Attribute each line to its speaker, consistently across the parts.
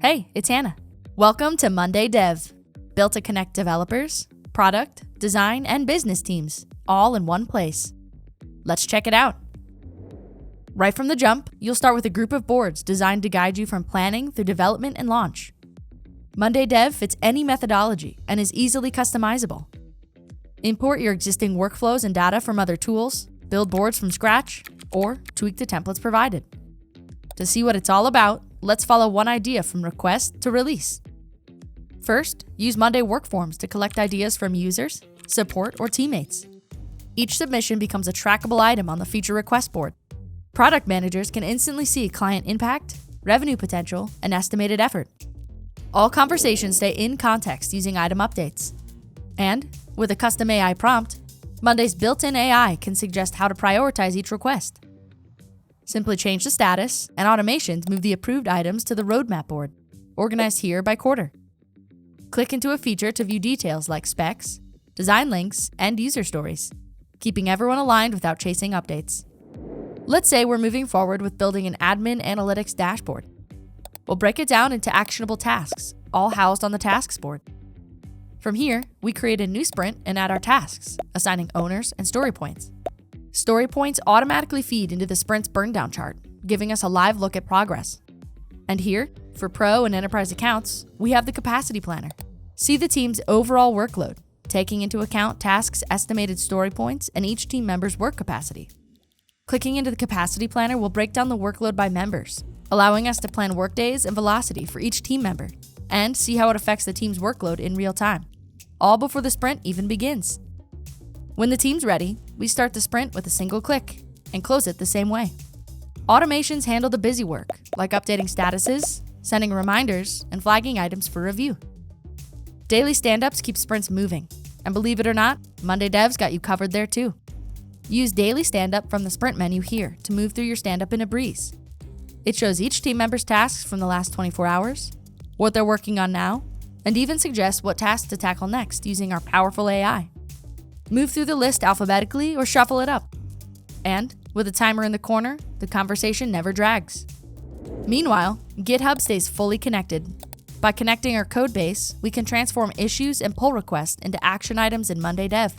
Speaker 1: Hey, it's Hannah. Welcome to Monday Dev, built to connect developers, product, design, and business teams, all in one place. Let's check it out. Right from the jump, you'll start with a group of boards designed to guide you from planning through development and launch. Monday Dev fits any methodology and is easily customizable. Import your existing workflows and data from other tools, build boards from scratch, or tweak the templates provided. To see what it's all about, let's follow one idea from request to release. First, use Monday work forms to collect ideas from users, support, or teammates. Each submission becomes a trackable item on the feature request board. Product managers can instantly see client impact, revenue potential, and estimated effort. All conversations stay in context using item updates. And, with a custom AI prompt, Monday's built-in AI can suggest how to prioritize each request. Simply change the status, and automations move the approved items to the roadmap board, organized here by quarter. Click into a feature to view details like specs, design links, and user stories, keeping everyone aligned without chasing updates. Let's say we're moving forward with building an admin analytics dashboard. We'll break it down into actionable tasks, all housed on the tasks board. From here, we create a new sprint and add our tasks, assigning owners and story points. Story points automatically feed into the sprint's burndown chart, giving us a live look at progress. And here, for Pro and Enterprise accounts, we have the capacity planner. See the team's overall workload, taking into account tasks' estimated story points and each team member's work capacity. Clicking into the capacity planner will break down the workload by members, allowing us to plan workdays and velocity for each team member, and see how it affects the team's workload in real time, all before the sprint even begins. When the team's ready, we start the sprint with a single click and close it the same way. Automations handle the busy work, like updating statuses, sending reminders, and flagging items for review. Daily stand-ups keep sprints moving, and believe it or not, Monday Dev's got you covered there too. Use Daily Stand-Up from the sprint menu here to move through your stand-up in a breeze. It shows each team member's tasks from the last 24 hours, what they're working on now, and even suggests what tasks to tackle next using our powerful AI. Move through the list alphabetically or shuffle it up. And, with a timer in the corner, the conversation never drags. Meanwhile, GitHub stays fully connected. By connecting our code base, we can transform issues and pull requests into action items in Monday Dev.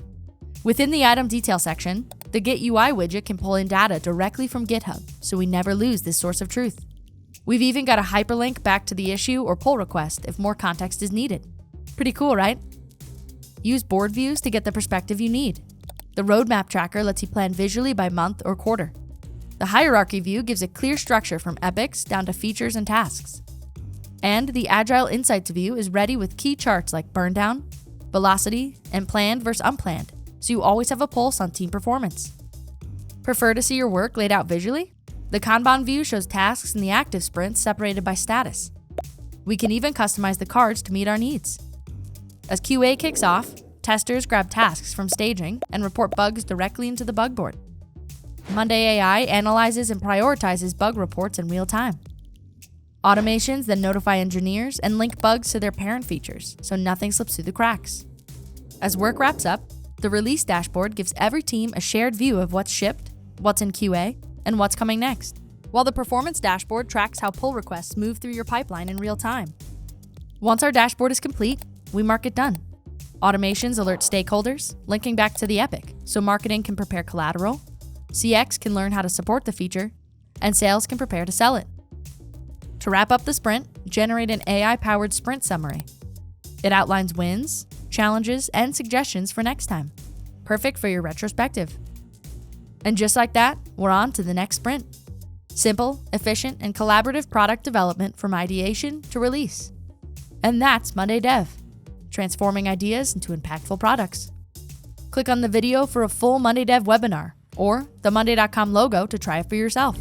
Speaker 1: Within the item detail section, the Git UI widget can pull in data directly from GitHub, so we never lose this source of truth. We've even got a hyperlink back to the issue or pull request if more context is needed. Pretty cool, right? Use board views to get the perspective you need. The roadmap tracker lets you plan visually by month or quarter. The hierarchy view gives a clear structure from epics down to features and tasks. And the Agile Insights view is ready with key charts like burndown, velocity, and planned versus unplanned, so you always have a pulse on team performance. Prefer to see your work laid out visually? The Kanban view shows tasks in the active sprints separated by status. We can even customize the cards to meet our needs. As QA kicks off, testers grab tasks from staging and report bugs directly into the bug board. Monday AI analyzes and prioritizes bug reports in real time. Automations then notify engineers and link bugs to their parent features, so nothing slips through the cracks. As work wraps up, the release dashboard gives every team a shared view of what's shipped, what's in QA, and what's coming next, while the performance dashboard tracks how pull requests move through your pipeline in real time. Once our dashboard is complete, we mark it done. Automations alert stakeholders, linking back to the epic, so marketing can prepare collateral, CX can learn how to support the feature, and sales can prepare to sell it. To wrap up the sprint, generate an AI-powered sprint summary. It outlines wins, challenges, and suggestions for next time. Perfect for your retrospective. And just like that, we're on to the next sprint. Simple, efficient, and collaborative product development from ideation to release. And that's Monday Dev, transforming ideas into impactful products. Click on the video for a full Monday Dev webinar or the monday.com logo to try it for yourself.